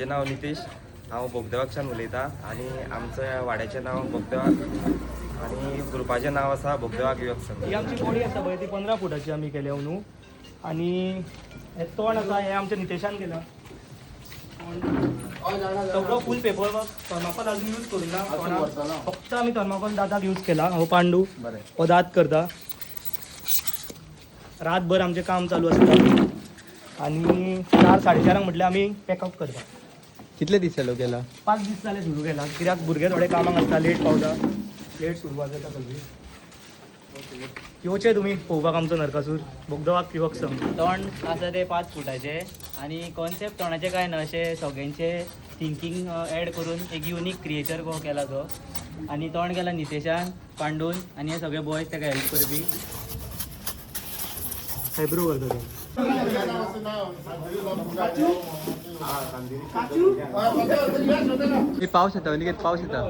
माझें नाव नितेश, हांव बोगदेवाकच्यान उलयतां आनी आमच्या वाड्याचें नाव बोगदेवाक आनी ग्रुपाचें नाव आसा बोगदेवाक युवक संघ. ही आमची कोडी आसा पळय ती 15 फुटाची आमी केल्या न्हू. आनी हे तोंड आसा हे आमच्या नितेशान केला. सगळो फूल पेपर वर्क थर्माकोल अजून यूज करूंक ना. फक्त आमी थर्माकोल दादाक यूज केला. हो पांडू हो दात करता. रातभर आमचें काम चालू आसता आनी 4-4:30 म्हटल्यार आमी पॅकअप करता. कितले दीस जालो केला? 5 दीस जाले सुरू केला. कित्याक भुरगे थोडे कामाक आसता, लेट पावता, लेट सुरवात जाता सगळी. येवचे तुमी पळोवपाक आमचो नरकासूर बोगदेवाक युवक संघ. तोंड आसा ते 5 फुटाचे आणि कॉन्सेप्ट तोंडाचे काय ना, अशें सगळ्यांचे थिंकींग ॲड करून एक युनीक क्रिएचर गो केला तो. आणि तोंड केला नितेशान, पांडून आणि हे सगळे बॉयज ताका हेल्प करपी. सायब्रो करता मी पावस येता निकेत, पावस येता.